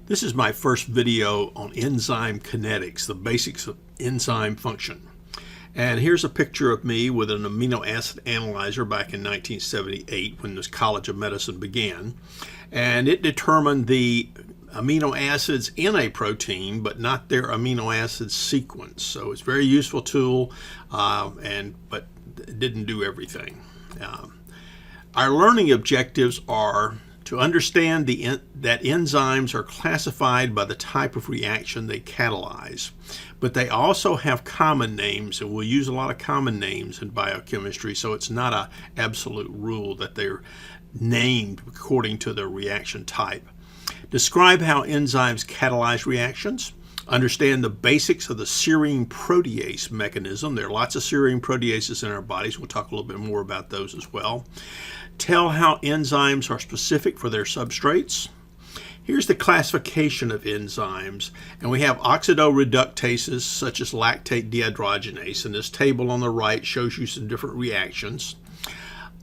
This is my first video on enzyme kinetics, the basics of enzyme function. And here's a picture of me with an amino acid analyzer back in 1978 when this College of Medicine began. And it determined the amino acids in a protein, but not their amino acid sequence. So it's a very useful tool, but it didn't do everything. Our learning objectives are to understand that enzymes are classified by the type of reaction they catalyze, but they also have common names, and we'll use a lot of common names in biochemistry, so it's not an absolute rule that they're named according to their reaction type. Describe how enzymes catalyze reactions. Understand the basics of the serine protease mechanism. There are lots of serine proteases in our bodies. We'll talk a little bit more about those as well. Tell how enzymes are specific for their substrates. Here's the classification of enzymes, and we have oxidoreductases such as lactate dehydrogenase, and this table on the right shows you some different reactions.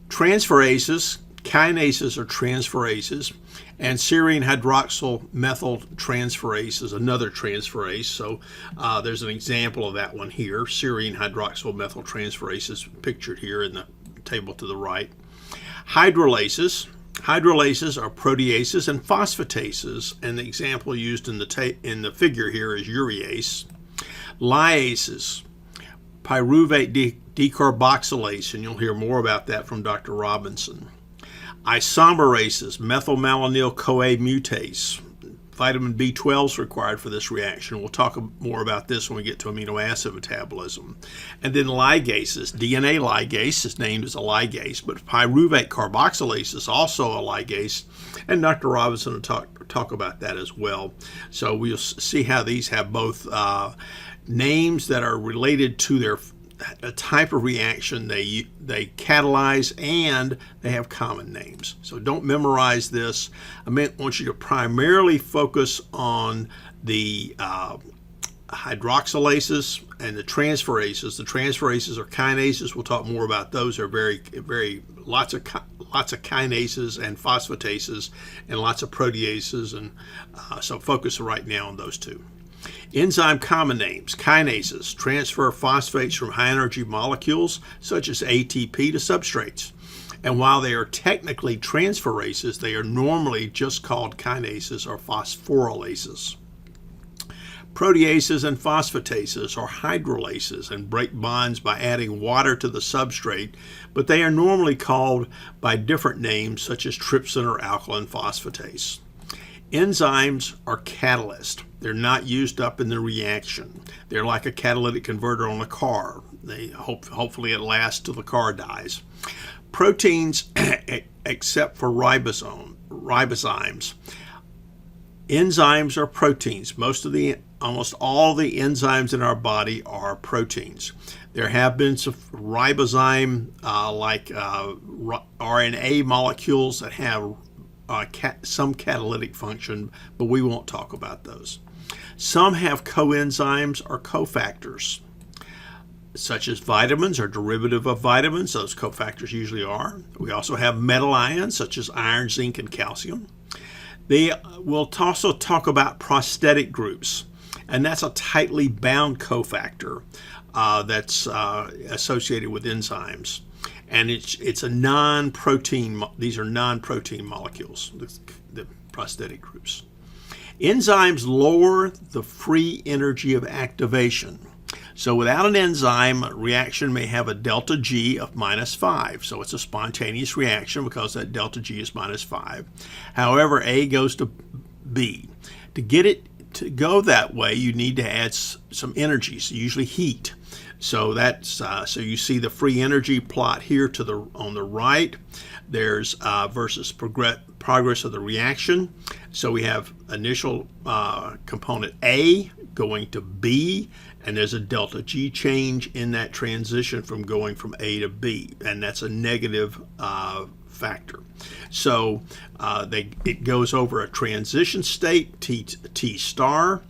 Transferases, kinases are transferases, and serine hydroxyl methyl transferase is another transferase. So there's an example of that one here. Serine hydroxyl methyl transferase is pictured here in the table to the right. Hydrolases. Hydrolases are proteases and phosphatases, and the example used in the figure here is urease. Lyases, pyruvate decarboxylase, and you'll hear more about that from Dr. Robinson. Isomerases, methylmalonyl-CoA mutase. Vitamin B12 is required for this reaction. We'll talk more about this when we get to amino acid metabolism. And then ligases. DNA ligase is named as a ligase, but pyruvate carboxylase is also a ligase, and Dr. Robinson will talk about that as well. So we'll see how these have both names that are related to their type of reaction they catalyze, and they have common names. So don't memorize this. I want you to primarily focus on the hydroxylases and the transferases. The transferases are kinases. We'll talk more about those. They're lots of kinases and phosphatases and lots of proteases, and so focus right now on those two. Enzyme common names. Kinases transfer phosphates from high-energy molecules such as ATP to substrates. And while they are technically transferases, they are normally just called kinases or phosphorylases. Proteases and phosphatases are hydrolases and break bonds by adding water to the substrate, but they are normally called by different names such as trypsin or alkaline phosphatase. Enzymes are catalysts. They're not used up in the reaction. They're like a catalytic converter on a car. Hopefully it lasts till the car dies. Proteins, except for ribozymes. Enzymes are proteins. Almost all the enzymes in our body are proteins. There have been some ribozyme, like RNA molecules that have some catalytic function, but we won't talk about those. Some have coenzymes or cofactors, such as vitamins or derivative of vitamins. Those cofactors usually are. We also have metal ions, such as iron, zinc, and calcium. We'll also talk about prosthetic groups, and that's a tightly bound cofactor that's associated with enzymes. And it's a non-protein. These are non-protein molecules, the prosthetic groups. Enzymes lower the free energy of activation. So without an enzyme, a reaction may have a delta G of -5. So it's a spontaneous reaction because that delta G is -5. However, A goes to B. To get it to go that way, you need to add some energy, so usually heat. So so you see the free energy plot here on the right. There's versus progress of the reaction. So we have initial component A going to B, and there's a delta G change in that transition from going from A to B, and that's a negative factor. So it goes over a transition state, T star.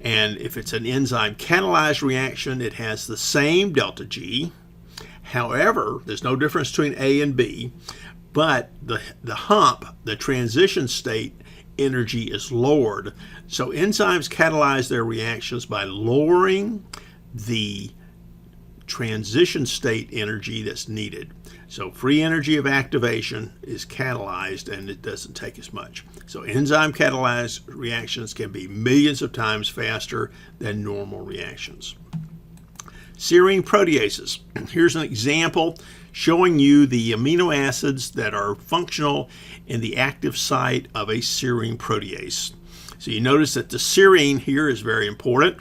And if it's an enzyme catalyzed reaction, it has the same delta G. However, there's no difference between A and B, but the hump, the transition state, energy is lowered. So enzymes catalyze their reactions by lowering the transition state energy that's needed. So free energy of activation is catalyzed and it doesn't take as much. So enzyme catalyzed reactions can be millions of times faster than normal reactions. Serine proteases. Here's an example showing you the amino acids that are functional in the active site of a serine protease. So you notice that the serine here is very important,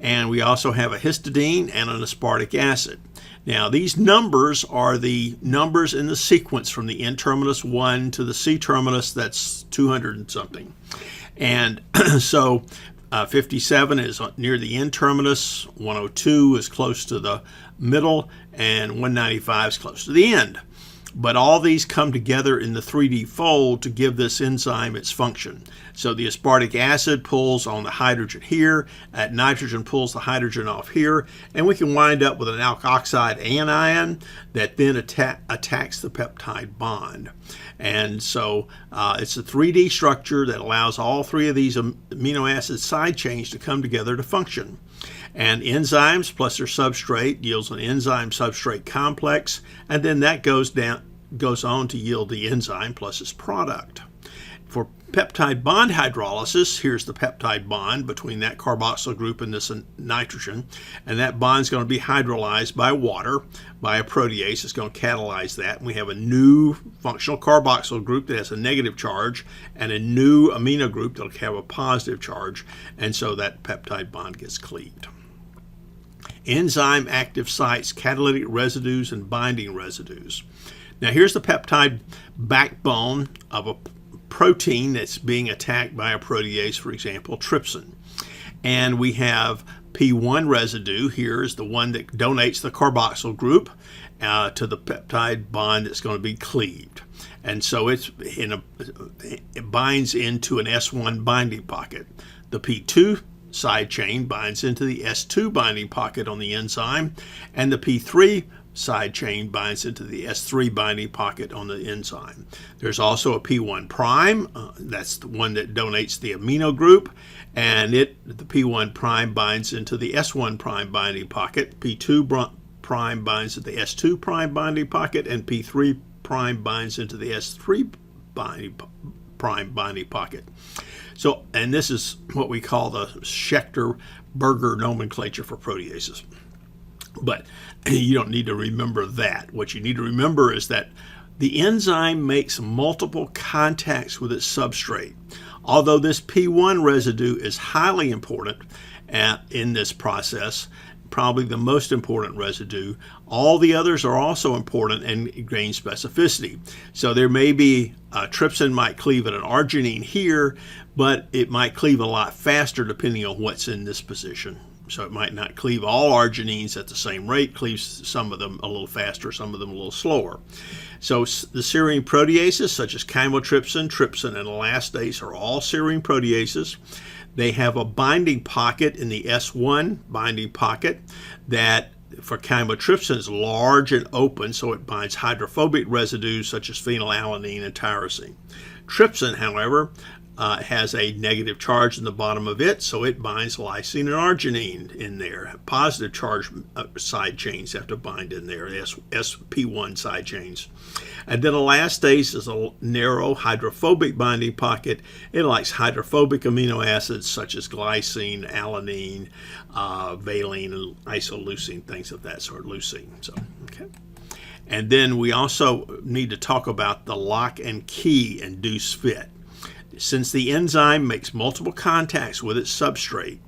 and we also have a histidine and an aspartic acid. Now these numbers are the numbers in the sequence from the N-terminus 1 to the C-terminus, that's 200 and something. And so 57 is near the N-terminus, 102 is close to the middle, and 195 is close to the end. But all these come together in the 3D fold to give this enzyme its function. So the aspartic acid pulls on the hydrogen here, that nitrogen pulls the hydrogen off here, and we can wind up with an alkoxide anion that then attacks the peptide bond. And so it's a 3D structure that allows all three of these amino acid side chains to come together to function. And enzymes plus their substrate yields an enzyme substrate complex, and then that goes on to yield the enzyme plus its product. For peptide bond hydrolysis, here's the peptide bond between that carboxyl group and this nitrogen, and that bond is going to be hydrolyzed by water, by a protease. It's going to catalyze that, and we have a new functional carboxyl group that has a negative charge and a new amino group that will have a positive charge, and so that peptide bond gets cleaved. Enzyme active sites, catalytic residues, and binding residues. Now here's the peptide backbone of a protein that's being attacked by a protease, for example, trypsin. And we have P1 residue. Here is the one that donates the carboxyl group to the peptide bond that's going to be cleaved. And so it binds into an S1 binding pocket. The P2 side chain binds into the S2 binding pocket on the enzyme, and the P3 side chain binds into the S3 binding pocket on the enzyme. There's also a P1 prime, that's the one that donates the amino group, and the P1 prime binds into the S1 prime binding pocket. P2 prime binds into the S2 prime binding pocket, and P3 prime binds into the S3 prime binding pocket. So, and this is what we call the Schechter-Berger nomenclature for proteases. But you don't need to remember that. What you need to remember is that the enzyme makes multiple contacts with its substrate. Although this P1 residue is highly important in this process, probably the most important residue, all the others are also important and gain specificity. So there may be trypsin might cleave at an arginine here, but it might cleave a lot faster depending on what's in this position. So it might not cleave all arginines at the same rate, cleaves some of them a little faster, some of them a little slower. So the serine proteases such as chymotrypsin, trypsin, and elastase are all serine proteases. They have a binding pocket in the S1 binding pocket that for chymotrypsin is large and open, so it binds hydrophobic residues such as phenylalanine and tyrosine. Trypsin, however, has a negative charge in the bottom of it, so it binds lysine and arginine in there. Positive charge side chains have to bind in there, SP1 side chains. And then elastase is a narrow hydrophobic binding pocket. It likes hydrophobic amino acids such as glycine, alanine, valine, and isoleucine, things of that sort, leucine. So, okay. And then we also need to talk about the lock and key induce fit. Since the enzyme makes multiple contacts with its substrate,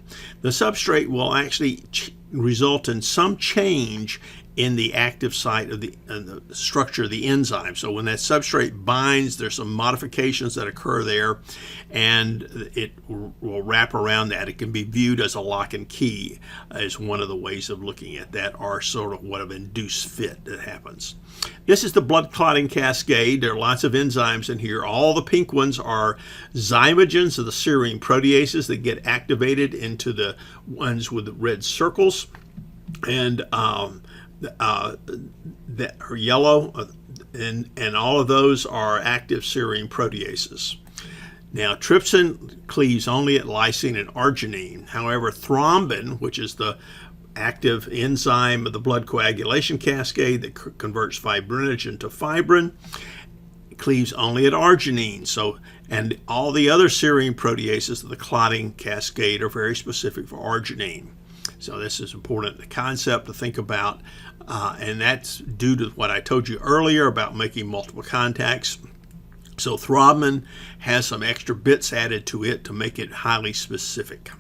the substrate will actually result in some change in the active site of the structure of the enzyme. So when that substrate binds, there's some modifications that occur there, and it will wrap around that. It can be viewed as a lock and key as one of the ways of looking at that, or sort of what of induced fit that happens. This is the blood clotting cascade. There are lots of enzymes in here. All the pink ones are zymogens of the serine proteases that get activated into the ones with the red circles, and that are yellow, and all of those are active serine proteases. Now, trypsin cleaves only at lysine and arginine. However, thrombin, which is the active enzyme of the blood coagulation cascade that converts fibrinogen to fibrin, cleaves only at arginine. So, and all the other serine proteases of the clotting cascade are very specific for arginine. So this is important, the concept to think about, and that's due to what I told you earlier about making multiple contacts. So thrombin has some extra bits added to it to make it highly specific.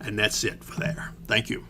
And that's it for there. Thank you.